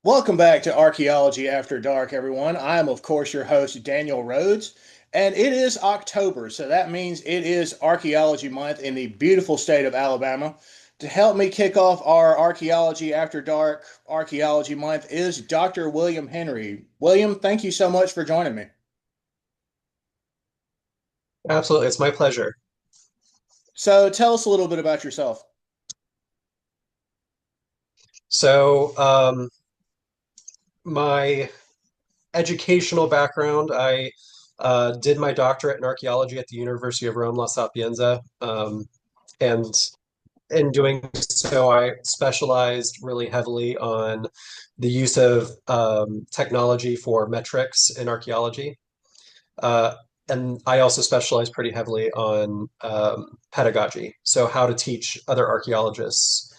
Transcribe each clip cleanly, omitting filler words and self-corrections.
Welcome back to Archaeology After Dark, everyone. I am, of course, your host, Daniel Rhodes, and it is October, so that means it is Archaeology Month in the beautiful state of Alabama. To help me kick off our Archaeology After Dark Archaeology Month is Dr. William Henry. William, thank you so much for joining me. Absolutely, it's my pleasure. So, tell us a little bit about yourself. So, my educational background, I did my doctorate in archaeology at the University of Rome La Sapienza. And in doing so, I specialized really heavily on the use of technology for metrics in archaeology. Uh, and I also specialize pretty heavily on pedagogy, so how to teach other archaeologists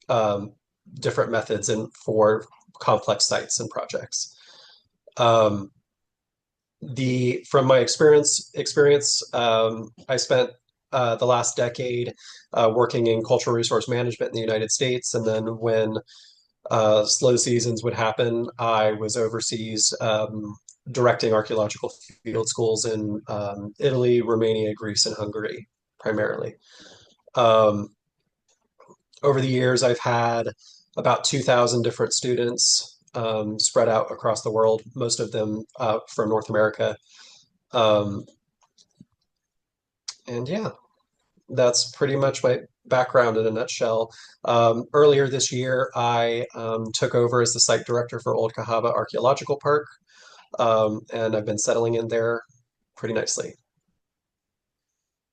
um, different methods and for complex sites and projects. Um, the from my experience, I spent the last decade working in cultural resource management in the United States, and then when slow seasons would happen, I was overseas directing archaeological field schools in Italy, Romania, Greece, and Hungary primarily. Um, Over the years, I've had about 2,000 different students spread out across the world, most of them from North America. Um, and yeah, that's pretty much my background in a nutshell. Earlier this year, I took over as the site director for Old Cahawba Archaeological Park, and I've been settling in there pretty nicely.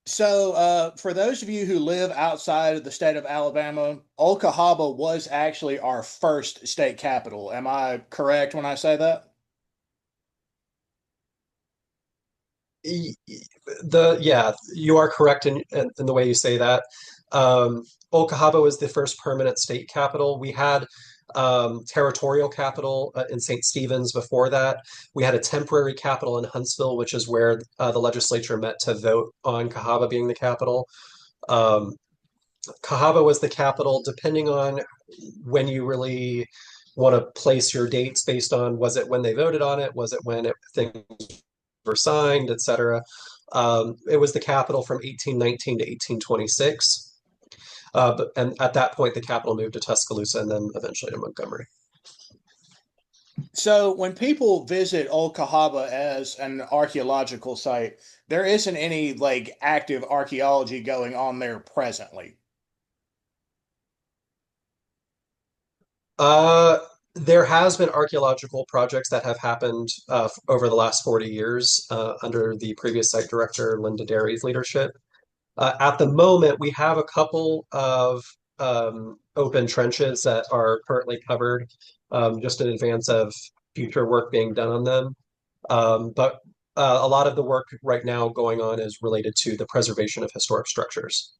So, for those of you who live outside of the state of Alabama, Old Cahaba was actually our first state capital. Am I correct when I say that? Yeah, you are correct in the way you say that. Old Cahaba was the first permanent state capital. We had territorial capital in St. Stephen's before that. We had a temporary capital in Huntsville, which is where the legislature met to vote on Cahaba being the capital. Um, Cahaba was the capital, depending on when you really want to place your dates based on was it when they voted on it, was it when things were signed, etc. It was the capital from 1819 to 1826. And at that point, the capital moved to Tuscaloosa and then eventually to Montgomery. So, when people visit Old Cahaba as an archaeological site, there isn't any like active archaeology going on there presently. Uh, there has been archaeological projects that have happened over the last 40 years under the previous site director, Linda Derry's leadership. At the moment, we have a couple of open trenches that are currently covered just in advance of future work being done on them. But a lot of the work right now going on is related to the preservation of historic structures.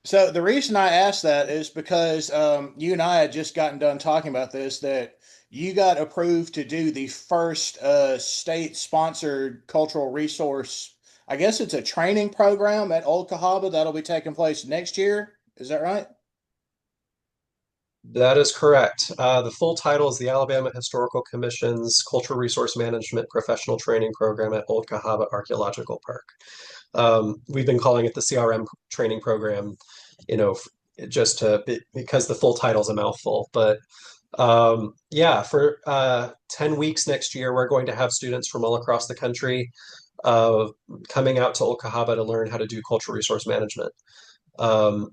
So the reason I asked that is because you and I had just gotten done talking about this, that you got approved to do the first state-sponsored cultural resource. I guess it's a training program at Old Cahaba that'll be taking place next year. Is that right? That is correct. The full title is the Alabama Historical Commission's Cultural Resource Management Professional Training Program at Old Cahaba Archaeological Park. We've been calling it the CRM training program, you know, just because the full title is a mouthful. But yeah, for 10 weeks next year, we're going to have students from all across the country uh, coming out to Old Cahaba to learn how to do cultural resource management. Um,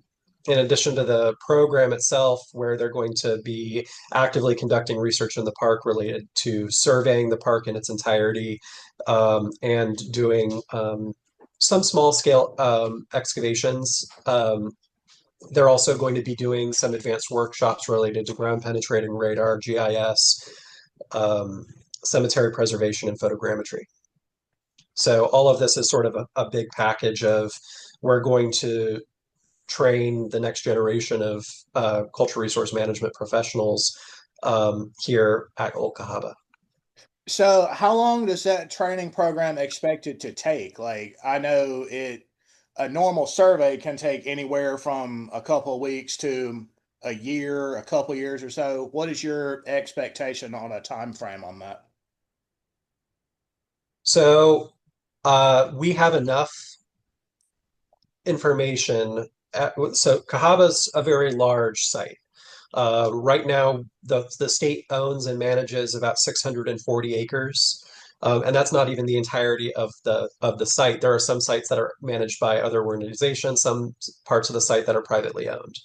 in addition to the program itself, where they're going to be actively conducting research in the park related to surveying the park in its entirety and doing some small scale excavations. They're also going to be doing some advanced workshops related to ground penetrating radar, GIS, um, cemetery preservation, and photogrammetry. So all of this is sort of a big package of we're going to train the next generation of cultural resource management professionals here at Old Cahaba. So how long does that training program expected to take? Like I know a normal survey can take anywhere from a couple of weeks to a year, a couple years or so? What is your expectation on a time frame on that? So we have enough information. So Cahaba's a very large site. Right now, the state owns and manages about 640 acres, and that's not even the entirety of the site. There are some sites that are managed by other organizations, some parts of the site that are privately owned.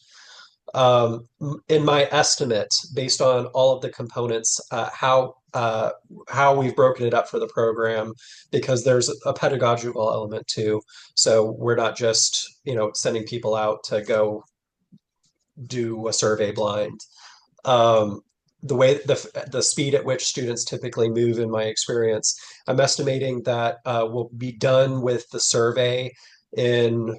In my estimate, based on all of the components, how we've broken it up for the program, because there's a pedagogical element too. So we're not just, sending people out to go do a survey blind. Um, the speed at which students typically move, in my experience, I'm estimating that we'll be done with the survey in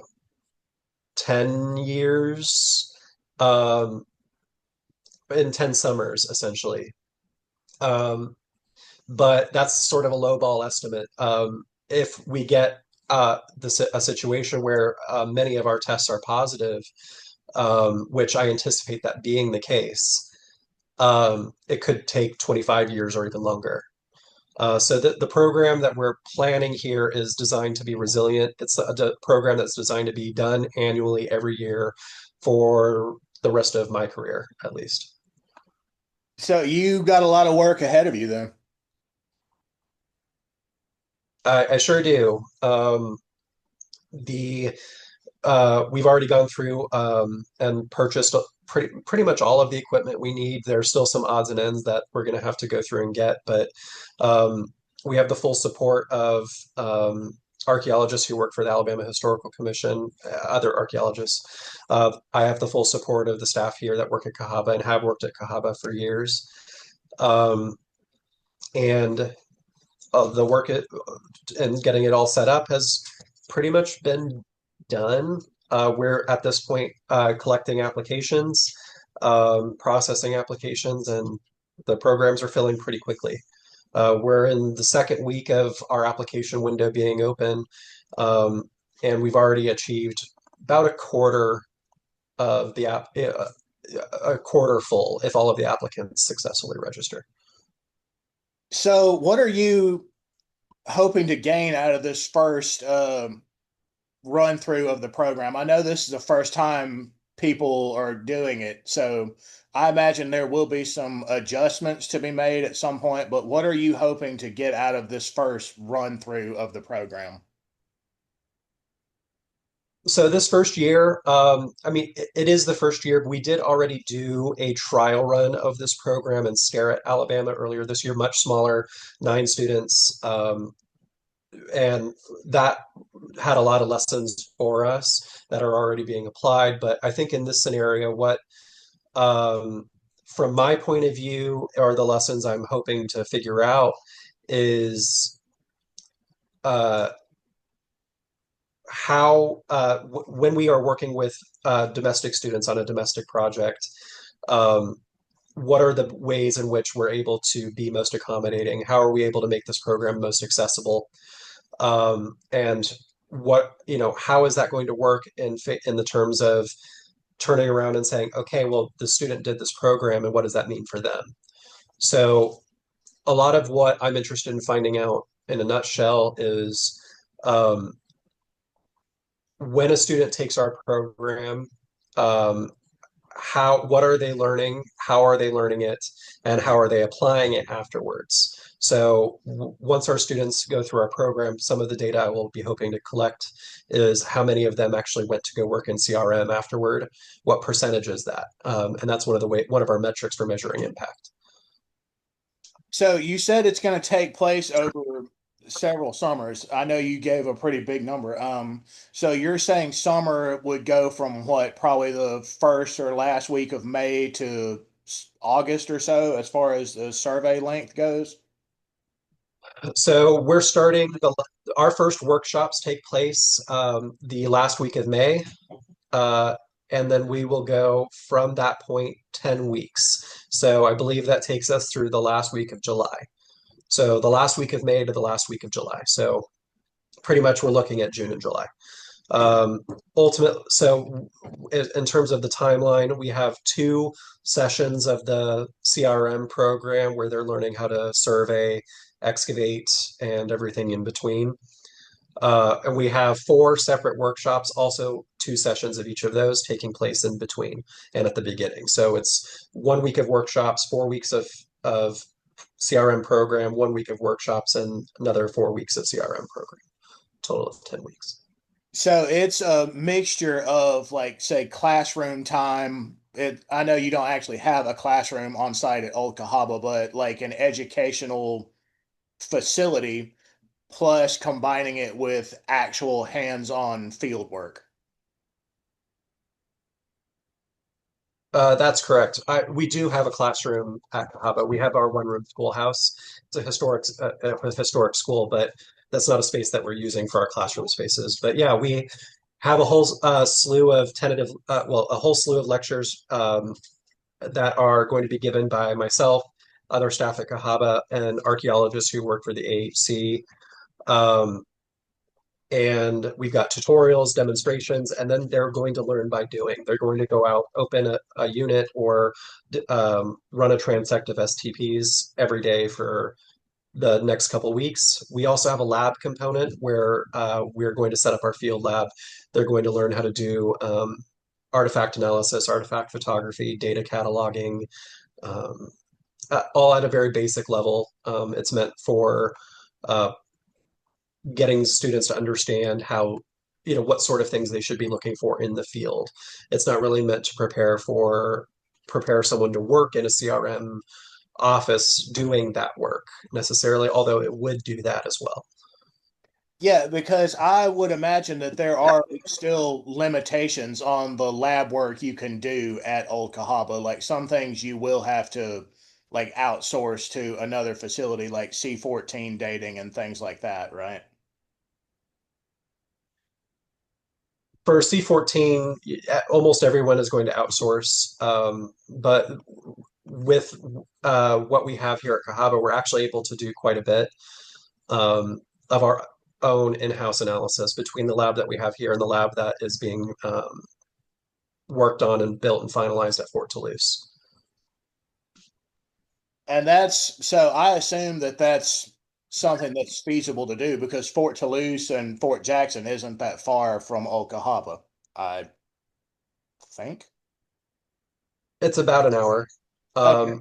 10 years, um, in 10 summers, essentially. Um, but that's sort of a lowball estimate. If we get a situation where many of our tests are positive, which I anticipate that being the case, it could take 25 years or even longer. So the program that we're planning here is designed to be resilient. It's a program that's designed to be done annually every year for the rest of my career, at least. So you got a lot of work ahead of you then. I sure do. The We've already gone through and purchased pretty much all of the equipment we need. There's still some odds and ends that we're going to have to go through and get, but um, we have the full support of archaeologists who work for the Alabama Historical Commission, other archaeologists. I have the full support of the staff here that work at Cahawba and have worked at Cahawba for years. Um, and the work and getting it all set up has pretty much been done. We're at this point collecting applications, processing applications, and the programs are filling pretty quickly. We're in the second week of our application window being open, um, and we've already achieved about a quarter of the a quarter full if all of the applicants successfully register. So what are you hoping to gain out of this first run through of the program? I know this is the first time people are doing it, so I imagine there will be some adjustments to be made at some point, but what are you hoping to get out of this first run through of the program? So this first year, I mean, it is the first year. We did already do a trial run of this program in Starrett, Alabama earlier this year, much smaller, 9 students. And that had a lot of lessons for us that are already being applied. But I think in this scenario, um, from my point of view, are the lessons I'm hoping to figure out is uh, how when we are working with domestic students on a domestic project, um, what are the ways in which we're able to be most accommodating? How are we able to make this program most accessible? And how is that going to work in the terms of turning around and saying, okay, well, the student did this program, and what does that mean for them? So a lot of what I'm interested in finding out in a nutshell is um, when a student takes our program, um, what are they learning? How are they learning it? And how are they applying it afterwards? So once our students go through our program, some of the data I will be hoping to collect is how many of them actually went to go work in CRM afterward. What percentage is that? And that's one of our metrics for measuring impact. So you said it's going to take place over several summers. I know you gave a pretty big number. So you're saying summer would go from what, probably the first or last week of May to August or so, as far as the survey length goes? So our first workshops take place the last week of May. Uh, and then we will go from that point 10 weeks. So I believe that takes us through the last week of July. So the last week of May to the last week of July. So pretty much we're looking at June and July. Um, so in terms of the timeline, we have two sessions of the CRM program where they're learning how to survey, excavate, and everything in between. And we have four separate workshops, also two sessions of each of those taking place in between and at the beginning. So it's 1 week of workshops, 4 weeks of CRM program, 1 week of workshops, and another 4 weeks of CRM program. Total of 10 weeks. So it's a mixture of like say classroom time. I know you don't actually have a classroom on site at Old Cahaba, but like an educational facility plus combining it with actual hands-on field work. That's correct. We do have a classroom at Cahaba. We have our one-room schoolhouse. It's a historic school, but that's not a space that we're using for our classroom spaces. But yeah, we have a whole slew of a whole slew of lectures that are going to be given by myself, other staff at Cahaba, and archaeologists who work for the AHC. Um, and we've got tutorials, demonstrations, and then they're going to learn by doing. They're going to go out, open a unit, or run a transect of STPs every day for the next couple weeks. We also have a lab component where we're going to set up our field lab. They're going to learn how to do artifact analysis, artifact photography, data cataloging, um, all at a very basic level. It's meant for uh, getting students to understand how, what sort of things they should be looking for in the field. It's not really meant to prepare someone to work in a CRM office doing that work necessarily, although it would do that as well. Yeah, because I would imagine that there are still limitations on the lab work you can do at Old Cahaba. Like some things you will have to like outsource to another facility like C14 dating and things like that, right? For C14, almost everyone is going to outsource, but with what we have here at Cahaba, we're actually able to do quite a bit of our own in-house analysis between the lab that we have here and the lab that is being worked on and built and finalized at Fort Toulouse. And that's so I assume that that's something that's feasible to do because Fort Toulouse and Fort Jackson isn't that far from Old Cahaba, I think. It's about an hour. Okay.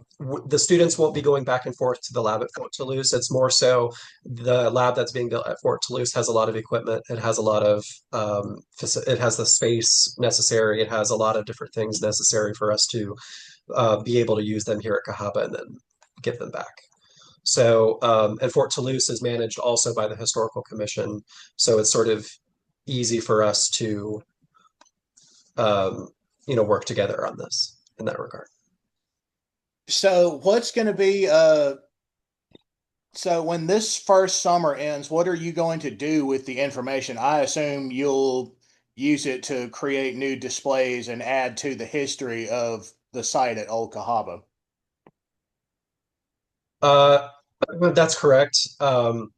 The students won't be going back and forth to the lab at Fort Toulouse. It's more so the lab that's being built at Fort Toulouse has a lot of equipment. It has a lot of it has the space necessary. It has a lot of different things necessary for us to be able to use them here at Cahaba and then give them back. So, and Fort Toulouse is managed also by the Historical Commission. So it's sort of easy for us to, um, work together on this in that regard. So what's going to be so when this first summer ends, what are you going to do with the information? I assume you'll use it to create new displays and add to the history of the site at Old Cahaba. Uh, that's correct. All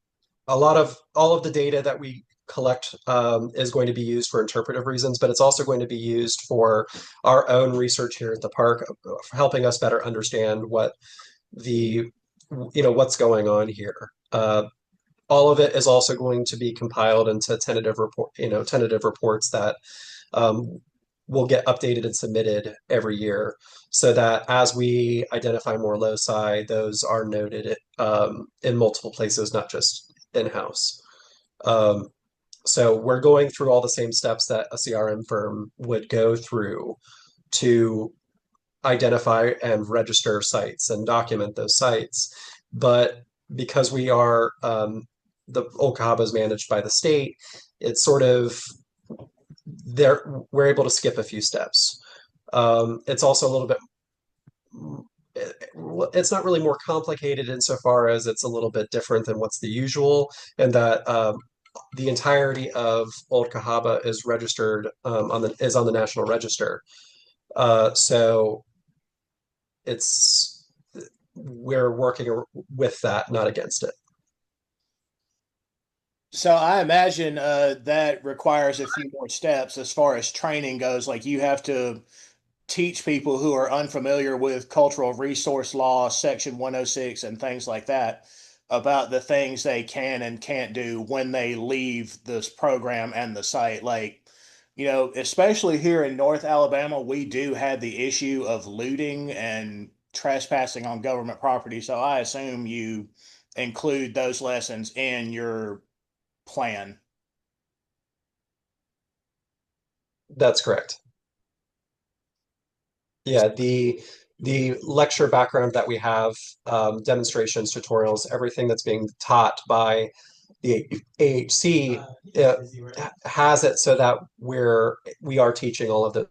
of the data that we collect is going to be used for interpretive reasons, but it's also going to be used for our own research here at the park, helping us better understand the, what's going on here. All of it is also going to be compiled into tentative reports that um, will get updated and submitted every year so that as we identify more loci, those are noted in multiple places, not just in-house. Um, so we're going through all the same steps that a CRM firm would go through to identify and register sites and document those sites. But because the Old Cahaba is managed by the state, it's sort of there we're able to skip a few steps. It's also a little bit it's not really more complicated insofar as it's a little bit different than what's the usual, and that the entirety of Old Cahaba is registered on the National Register. So it's we're working with that, not against it. So I imagine that requires a few more steps as far as training goes. Like you have to teach people who are unfamiliar with cultural resource law, Section 106, and things like that about the things they can and can't do when they leave this program and the site. Like, especially here in North Alabama, we do have the issue of looting and trespassing on government property. So I assume you include those lessons in your plan. That's correct. Yeah, the lecture background that we have, demonstrations, tutorials, everything that's being taught by the AHC has it so that we are teaching all of those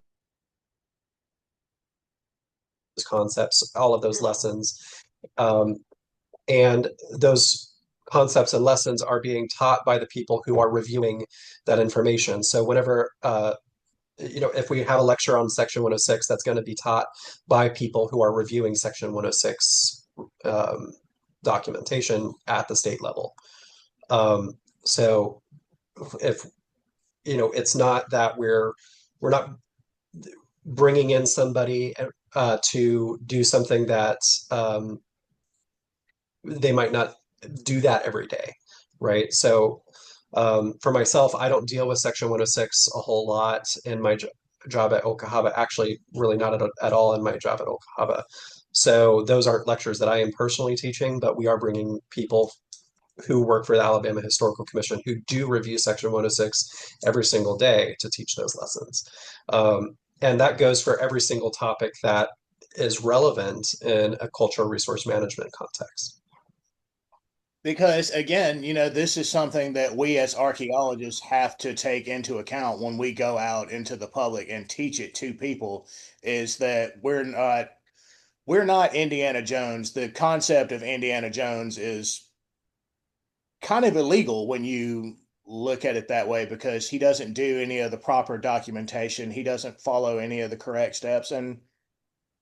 concepts, all of those lessons, um, and those concepts and lessons are being taught by the people who are reviewing that information. So whenever if we have a lecture on Section 106, that's going to be taught by people who are reviewing Section 106 um, documentation at the state level. So if it's not that we're not bringing in somebody to do something that they might not do that every day, right? So for myself, I don't deal with Section 106 a whole lot in my job at Cahawba, actually, really not at all in my job at Cahawba. So those aren't lectures that I am personally teaching, but we are bringing people who work for the Alabama Historical Commission who do review Section 106 every single day to teach those lessons. And that goes for every single topic that is relevant in a cultural resource management context. Because again, this is something that we as archaeologists have to take into account when we go out into the public and teach it to people is that we're not Indiana Jones. The concept of Indiana Jones is kind of illegal when you look at it that way because he doesn't do any of the proper documentation. He doesn't follow any of the correct steps and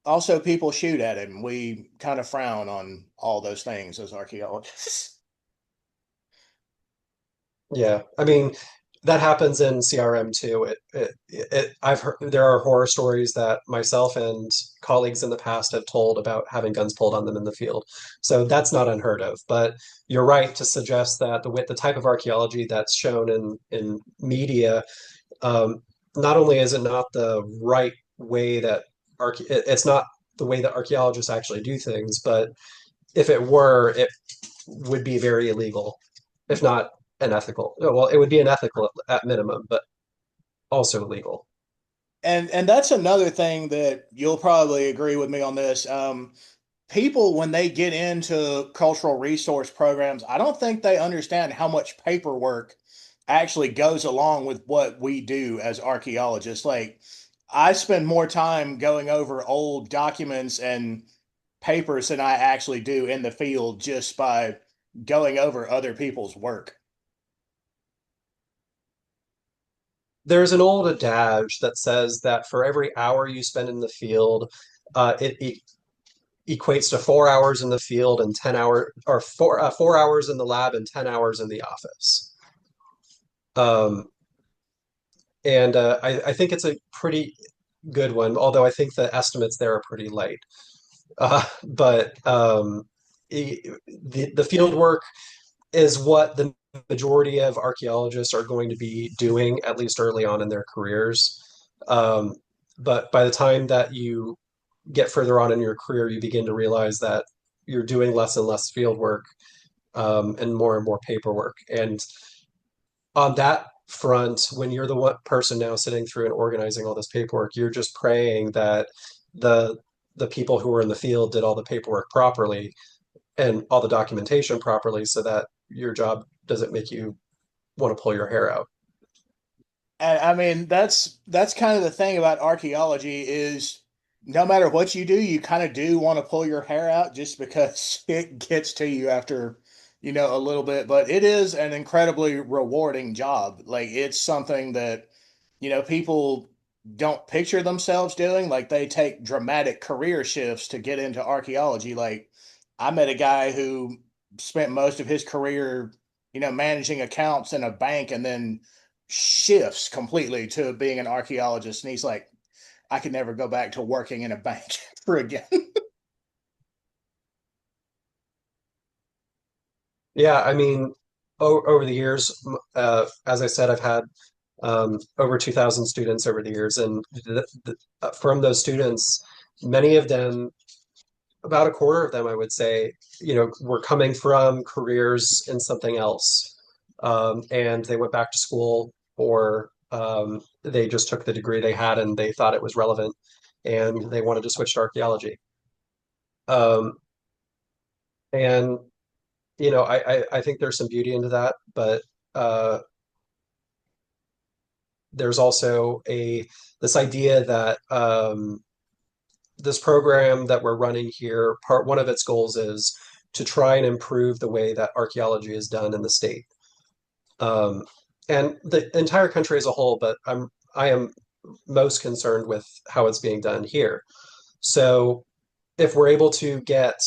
also people shoot at him. We kind of frown on all those things as archaeologists. Yeah, I mean that happens in CRM too. I've heard there are horror stories that myself and colleagues in the past have told about having guns pulled on them in the field. So that's not unheard of. But you're right to suggest that the type of archaeology that's shown in media, um, not only is it not the right way that it's not the way that archaeologists actually do things, but if it were, it would be very illegal, if not unethical. Well, it would be unethical at minimum, but also illegal. And that's another thing that you'll probably agree with me on this. People, when they get into cultural resource programs, I don't think they understand how much paperwork actually goes along with what we do as archaeologists. Like, I spend more time going over old documents and papers than I actually do in the field just by going over other people's work. There's an old adage that says that for every hour you spend in the field, it equates to 4 hours in the field and 10 hours, or 4 hours in the lab and 10 hours in the office. Um, and I think it's a pretty good one, although I think the estimates there are pretty light. But the field work is what the majority of archaeologists are going to be doing, at least early on in their careers. Um, but by the time that you get further on in your career, you begin to realize that you're doing less and less field work, and more paperwork. And on that front, when you're the one person now sitting through and organizing all this paperwork, you're just praying that the the people who were in the field did all the paperwork properly and all the documentation properly so that your job doesn't make you want to pull your hair out. And I mean, that's kind of the thing about archaeology is no matter what you do, you kind of do want to pull your hair out just because it gets to you after, a little bit. But it is an incredibly rewarding job. Like it's something that, people don't picture themselves doing. Like they take dramatic career shifts to get into archaeology. Like I met a guy who spent most of his career managing accounts in a bank and then shifts completely to being an archaeologist. And he's like, I could never go back to working in a bank for again. Yeah, I mean, over the years, as I said, I've had over 2,000 students over the years, and from those students, many of them, about a quarter of them, I would say, were coming from careers in something else, and they went back to school, or they just took the degree they had and they thought it was relevant, and they wanted to switch to archaeology. Um, and I think there's some beauty into that, but uh, there's also a this idea that this program that we're running here, part one of its goals is to try and improve the way that archaeology is done in the state, um, and the entire country as a whole. But I am most concerned with how it's being done here. So if we're able to get,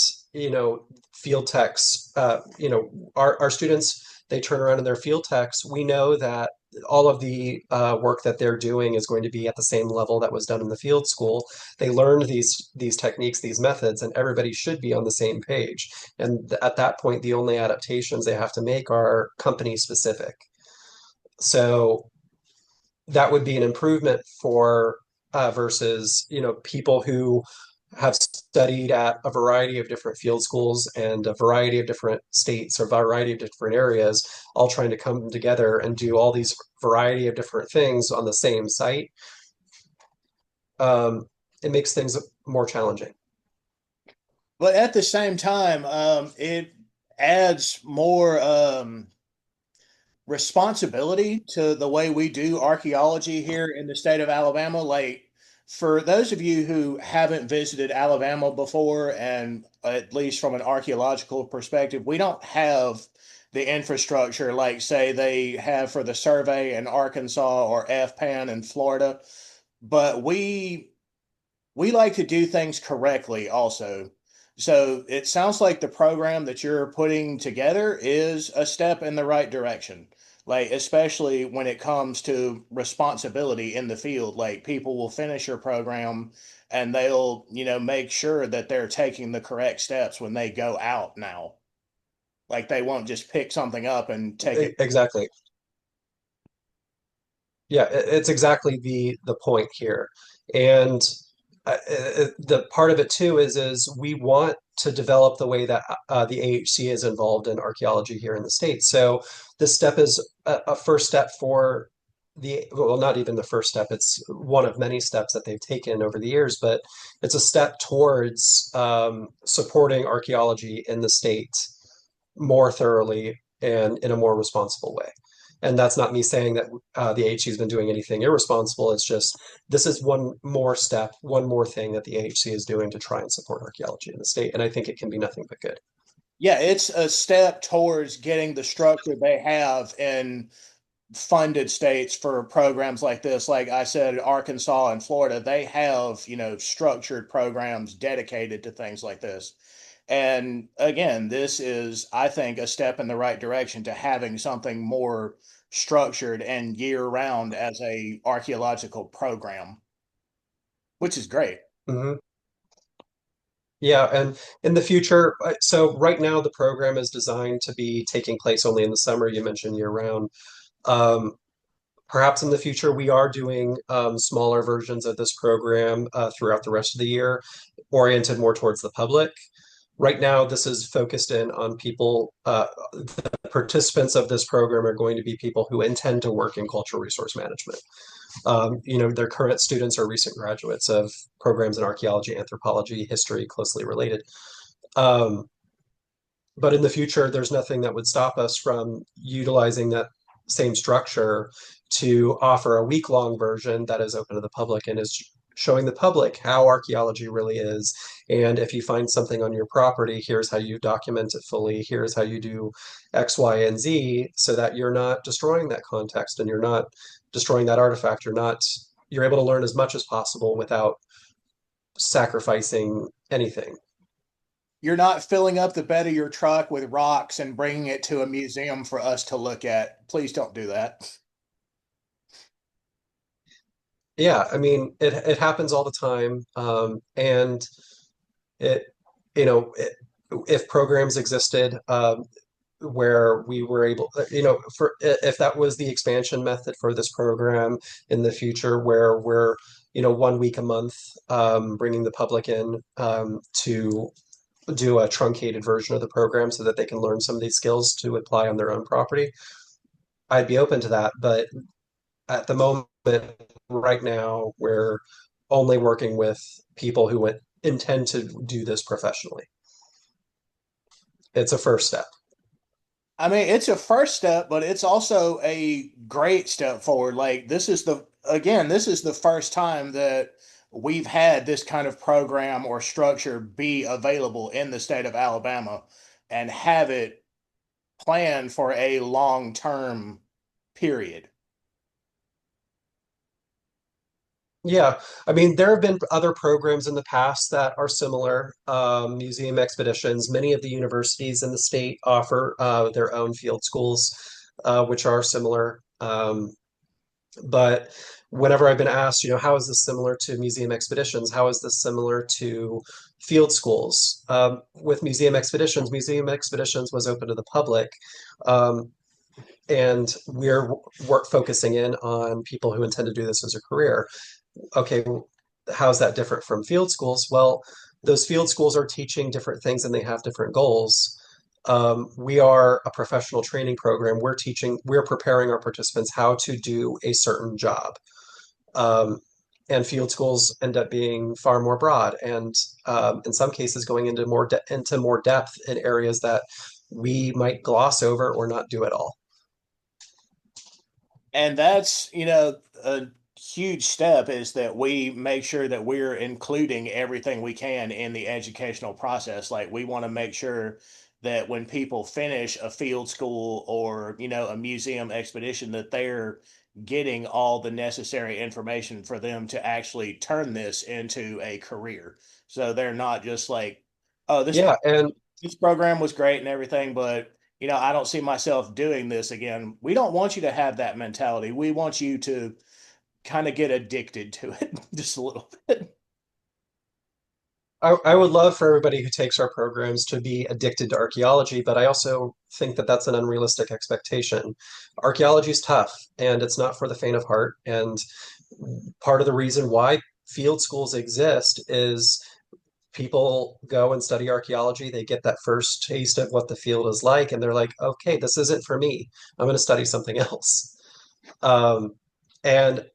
field techs, our students, they turn around in their field techs, we know that all of the work that they're doing is going to be at the same level that was done in the field school. They learned these techniques, these methods, and everybody should be on the same page. And at that point, the only adaptations they have to make are company specific. So that would be an improvement for versus people who have studied at a variety of different field schools and a variety of different states or a variety of different areas, all trying to come together and do all these variety of different things on the same site. Um, it makes things more challenging. But at the same time, it adds more responsibility to the way we do archaeology here in the state of Alabama. Like, for those of you who haven't visited Alabama before, and at least from an archaeological perspective, we don't have the infrastructure like, say, they have for the survey in Arkansas or FPAN in Florida. But we like to do things correctly also. So it sounds like the program that you're putting together is a step in the right direction. Like, especially when it comes to responsibility in the field, like people will finish your program and they'll, make sure that they're taking the correct steps when they go out now. Like, they won't just pick something up and take it. Exactly. Yeah, it's exactly the point here. And the part of it too is we want to develop the way that the AHC is involved in archaeology here in the States. So this step is a first step for well, not even the first step, it's one of many steps that they've taken over the years, but it's a step towards supporting archaeology in the state more thoroughly and in a more responsible way. And that's not me saying that the AHC has been doing anything irresponsible. It's just this is one more step, one more thing that the AHC is doing to try and support archaeology in the state. And I think it can be nothing but good. Yeah, it's a step towards getting the structure they have in funded states for programs like this. Like I said, Arkansas and Florida, they have, structured programs dedicated to things like this. And again, this is, I think, a step in the right direction to having something more structured and year round as a archaeological program, which is great. Hmm. Yeah, and in the future, so right now the program is designed to be taking place only in the summer. You mentioned year round. Um, Perhaps in the future, we are doing smaller versions of this program throughout the rest of the year, oriented more towards the public. Right now, this is focused in on people, the participants of this program are going to be people who intend to work in cultural resource management. Their current students are recent graduates of programs in archaeology, anthropology, history, closely related. Um, but in the future, there's nothing that would stop us from utilizing that same structure to offer a week-long version that is open to the public and is showing the public how archaeology really is. And if you find something on your property, here's how you document it fully. Here's how you do X, Y, and Z so that you're not destroying that context and you're not destroying that artifact. You're able to learn as much as possible without sacrificing anything. You're not filling up the bed of your truck with rocks and bringing it to a museum for us to look at. Please don't do that. Yeah, I mean, it happens all the time, and it, you know, if programs existed, where we were able, for if that was the expansion method for this program in the future, where we're, 1 week a month, bringing the public in, to do a truncated version of the program so that they can learn some of these skills to apply on their own property, I'd be open to that. But at the moment, right now, we're only working with people who intend to do this professionally. It's a first step. I mean, it's a first step, but it's also a great step forward. Like this is the first time that we've had this kind of program or structure be available in the state of Alabama and have it planned for a long-term period. Yeah, I mean, there have been other programs in the past that are similar, museum expeditions. Many of the universities in the state offer their own field schools, which are similar. But whenever I've been asked, how is this similar to museum expeditions? How is this similar to field schools? With museum expeditions was open to the public. Um, and we're focusing in on people who intend to do this as a career. Okay, how's that different from field schools? Well, those field schools are teaching different things and they have different goals. We are a professional training program. We're preparing our participants how to do a certain job. Um, and field schools end up being far more broad and in some cases going into more depth in areas that we might gloss over or not do at all. And that's, a huge step is that we make sure that we're including everything we can in the educational process. Like we want to make sure that when people finish a field school or, a museum expedition, that they're getting all the necessary information for them to actually turn this into a career. So they're not just like, oh, Yeah, and this program was great and everything, but I don't see myself doing this again. We don't want you to have that mentality. We want you to kind of get addicted to it just a little bit. I would love for everybody who takes our programs to be addicted to archaeology, but I also think that that's an unrealistic expectation. Archaeology is tough and it's not for the faint of heart. And part of the reason why field schools exist is people go and study archaeology, they get that first taste of what the field is like, and they're like, okay, this isn't for me. I'm going to study something else. Um, and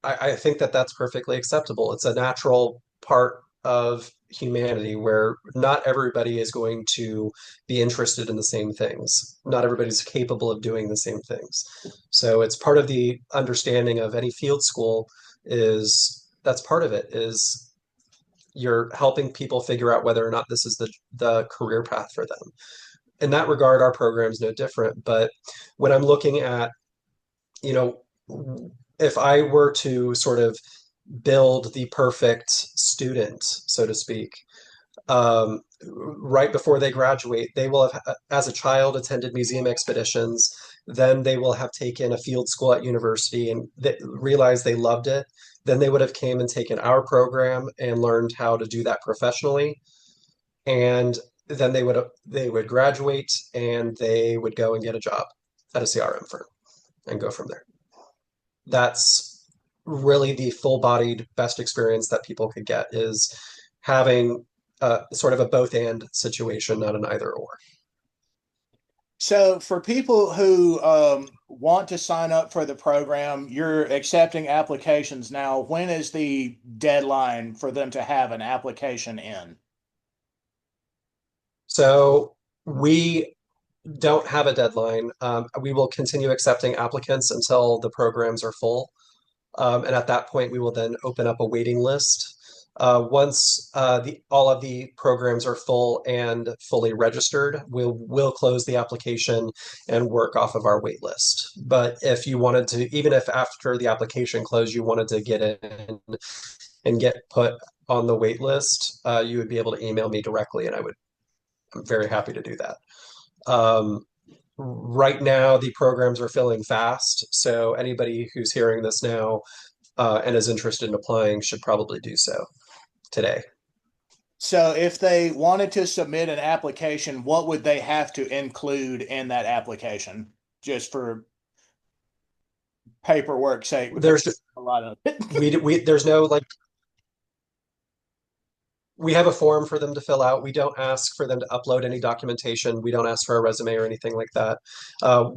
I think that that's perfectly acceptable. It's a natural part of humanity where not everybody is going to be interested in the same things. Not everybody's capable of doing the same things. So it's part of the understanding of any field school is that's part of it is you're helping people figure out whether or not this is the career path for them. In that regard, our program is no different. But when I'm looking at, you know, if I were to sort of build the perfect student, so to speak, right before they graduate, they will have, as a child, attended museum expeditions. Then they will have taken a field school at university and they realized they loved it. Then they would have came and taken our program and learned how to do that professionally. And then they would graduate and they would go and get a job at a CRM firm and go from there. That's really the full-bodied best experience that people could get is having sort of a both and situation, not an either or. So, for people who want to sign up for the program, you're accepting applications now. When is the deadline for them to have an application in? So we don't have a deadline. We will continue accepting applicants until the programs are full. And at that point, we will then open up a waiting list. Once all of the programs are full and fully registered, we'll close the application and work off of our wait list. But if you wanted to, even if after the application closed, you wanted to get in and get put on the wait list, you would be able to email me directly, and I'm very happy to do that. Um, right now, the programs are filling fast, so anybody who's hearing this now and is interested in applying should probably do so today. So if they wanted to submit an application, what would they have to include in that application? Just for paperwork sake, because There's a lot of it. we there's no like we have a form for them to fill out. We don't ask for them to upload any documentation. We don't ask for a resume or anything like that.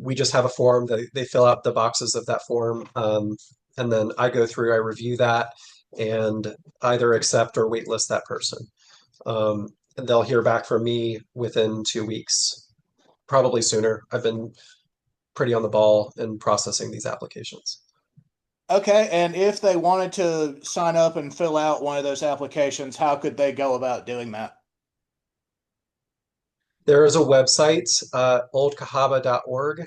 We just have a form that they fill out the boxes of that form. And then I go through, I review that and either accept or waitlist that person. And they'll hear back from me within 2 weeks, probably sooner. I've been pretty on the ball in processing these applications. Okay, and if they wanted to sign up and fill out one of those applications, how could they go about doing that? There is a website, oldcahaba.org.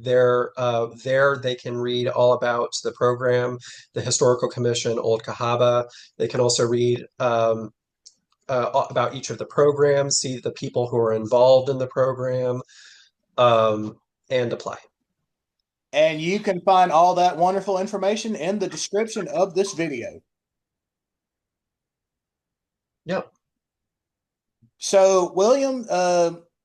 There they can read all about the program, the Historical Commission, Old Cahaba. They can also read about each of the programs, see the people who are involved in the program, and apply. And you can find all that wonderful information in the description of this video. Yep. So, William,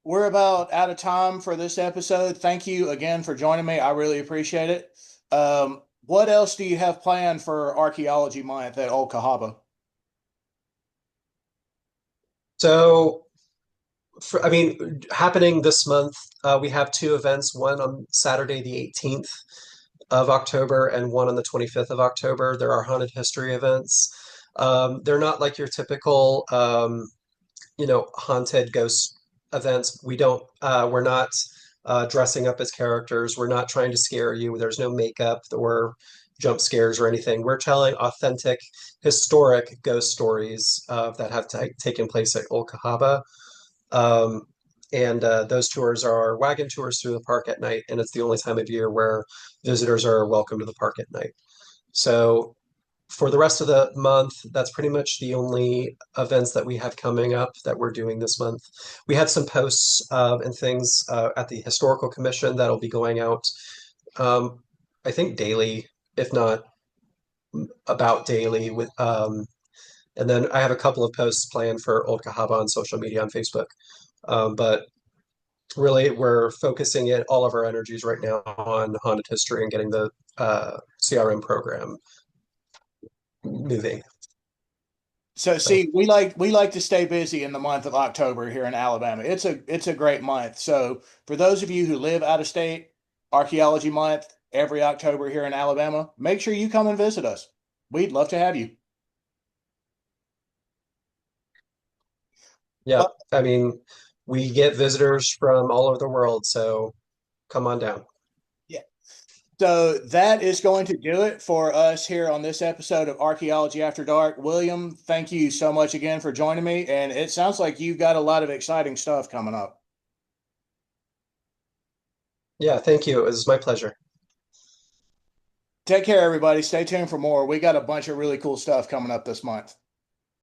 we're about out of time for this episode. Thank you again for joining me. I really appreciate it. What else do you have planned for Archaeology Month at Old Cahaba? So, happening this month, we have two events, one on Saturday, the 18th of October, and one on the 25th of October. There are haunted history events. They're not like your typical haunted ghost events. We're not dressing up as characters. We're not trying to scare you. There's no makeup or jump scares or anything. We're telling authentic, historic ghost stories that have taken place at Old Cahaba. Um, and those tours are wagon tours through the park at night, and it's the only time of year where visitors are welcome to the park at night. So for the rest of the month, that's pretty much the only events that we have coming up that we're doing this month. We have some posts and things at the Historical Commission that'll be going out, I think daily, if not about daily. And then I have a couple of posts planned for Old Cahaba on social media on Facebook. But really, we're focusing all of our energies right now on haunted history and getting the CRM program moving. So So, see, we like to stay busy in the month of October here in Alabama. It's a great month. So for those of you who live out of state, Archaeology Month every October here in Alabama, make sure you come and visit us. We'd love to have you. yeah, But I mean, we get visitors from all over the world, so come on down. yeah. So that is going to do it for us here on this episode of Archaeology After Dark. William, thank you so much again for joining me. And it sounds like you've got a lot of exciting stuff coming up. Yeah, thank you. It was my pleasure. Take care, everybody. Stay tuned for more. We got a bunch of really cool stuff coming up this month.